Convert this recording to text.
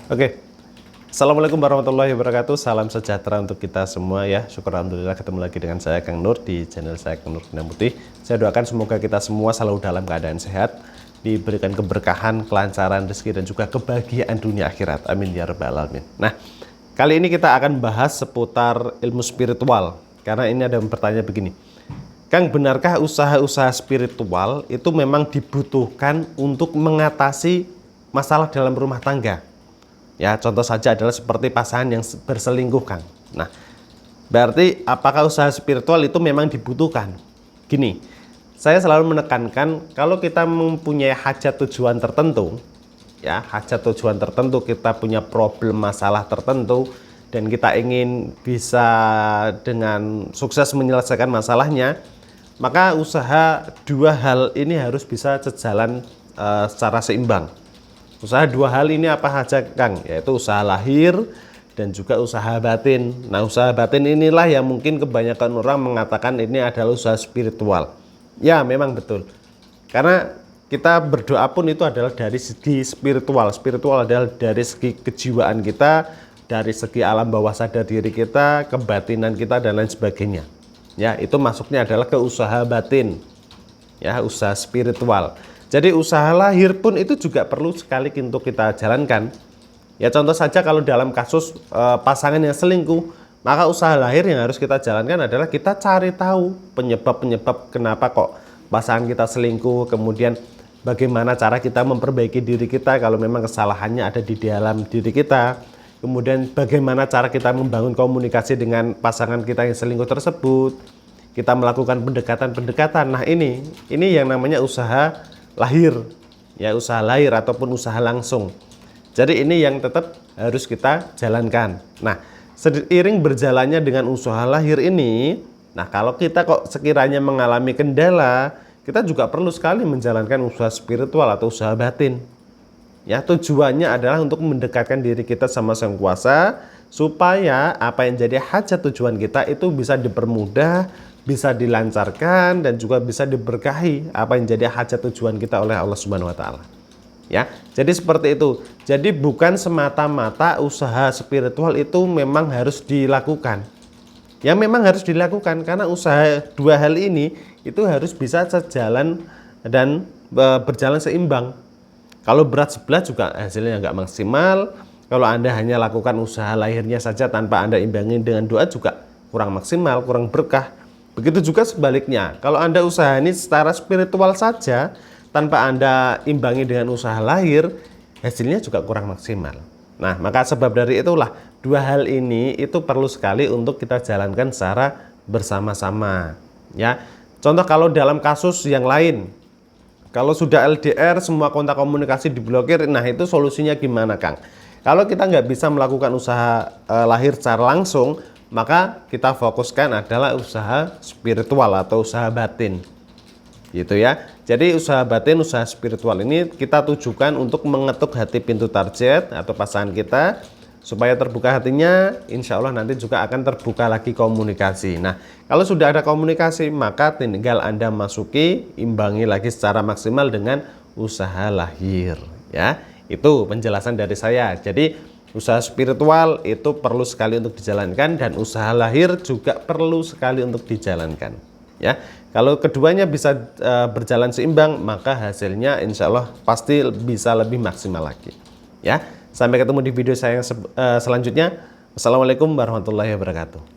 Oke, Assalamualaikum warahmatullahi wabarakatuh. Salam sejahtera untuk kita semua ya. Syukur alhamdulillah ketemu lagi dengan saya Kang Nur di channel saya Kang Nur Bina Putih. Saya doakan semoga kita semua selalu dalam keadaan sehat, diberikan keberkahan, kelancaran rezeki dan juga kebahagiaan dunia akhirat. Amin ya rabbal alamin. Nah, kali ini kita akan bahas seputar ilmu spiritual. Karena ini ada yang bertanya begini, Kang, benarkah usaha-usaha spiritual itu memang dibutuhkan untuk mengatasi masalah dalam rumah tangga? Ya, contoh saja adalah seperti pasangan yang berselingkuh, Kang. Nah, berarti apakah usaha spiritual itu memang dibutuhkan? Gini, saya selalu menekankan kalau kita mempunyai hajat tujuan tertentu, ya, hajat tujuan tertentu, kita punya problem masalah tertentu, dan kita ingin bisa dengan sukses menyelesaikan masalahnya, maka usaha dua hal ini harus bisa sejalan secara seimbang. Usaha dua hal ini apa saja, Kang? Yaitu usaha lahir dan juga usaha batin. Nah, usaha batin inilah yang mungkin kebanyakan orang mengatakan ini adalah usaha spiritual. Ya, memang betul. Karena kita berdoa pun itu adalah dari segi spiritual. Spiritual adalah dari segi kejiwaan kita, dari segi alam bawah sadar diri kita, kebatinan kita dan lain sebagainya. Ya, itu masuknya adalah ke usaha batin. Ya, usaha spiritual. Jadi usaha lahir pun itu juga perlu sekali untuk kita jalankan. Ya, contoh saja kalau dalam kasus pasangan yang selingkuh, maka usaha lahir yang harus kita jalankan adalah kita cari tahu penyebab-penyebab kenapa kok pasangan kita selingkuh, kemudian bagaimana cara kita memperbaiki diri kita kalau memang kesalahannya ada di dalam diri kita, kemudian bagaimana cara kita membangun komunikasi dengan pasangan kita yang selingkuh tersebut, kita melakukan pendekatan-pendekatan. Nah, ini yang namanya usaha lahir, ya, usaha lahir ataupun usaha langsung. Jadi ini yang tetap harus kita jalankan. Nah, seiring berjalannya dengan usaha lahir ini, nah, kalau kita kok sekiranya mengalami kendala, kita juga perlu sekali menjalankan usaha spiritual atau usaha batin. Ya, tujuannya adalah untuk mendekatkan diri kita sama Sang Kuasa supaya apa yang jadi hajat tujuan kita itu bisa dipermudah, bisa dilancarkan dan juga bisa diberkahi apa yang jadi hajat tujuan kita oleh Allah Subhanahu wa taala. Ya, jadi seperti itu. Jadi bukan semata-mata usaha spiritual itu memang harus dilakukan. Ya, memang harus dilakukan karena usaha dua hal ini itu harus bisa sejalan dan berjalan seimbang. Kalau berat sebelah juga hasilnya nggak maksimal. Kalau Anda hanya lakukan usaha lahirnya saja tanpa Anda imbangi dengan doa juga kurang maksimal, kurang berkah. Begitu juga sebaliknya, kalau Anda usaha ini secara spiritual saja, tanpa Anda imbangi dengan usaha lahir, hasilnya juga kurang maksimal. Nah, maka sebab dari itulah, dua hal ini itu perlu sekali untuk kita jalankan secara bersama-sama. Ya, contoh kalau dalam kasus yang lain, kalau sudah LDR, semua kontak komunikasi diblokir, nah itu solusinya gimana, Kang? Kalau kita nggak bisa melakukan usaha lahir secara langsung, maka kita fokuskan adalah usaha spiritual atau usaha batin, gitu ya. Jadi usaha batin, usaha spiritual ini kita tujukan untuk mengetuk hati pintu target atau pasangan kita supaya terbuka hatinya. Insya Allah nanti juga akan terbuka lagi komunikasi. Nah, kalau sudah ada komunikasi, maka tinggal Anda masuki, imbangi lagi secara maksimal dengan usaha lahir, ya. Itu penjelasan dari saya. Jadi usaha spiritual itu perlu sekali untuk dijalankan dan usaha lahir juga perlu sekali untuk dijalankan. Ya, kalau keduanya bisa berjalan seimbang, maka hasilnya insya Allah pasti bisa lebih maksimal lagi. Ya, sampai ketemu di video saya yang selanjutnya. Wassalamualaikum warahmatullahi wabarakatuh.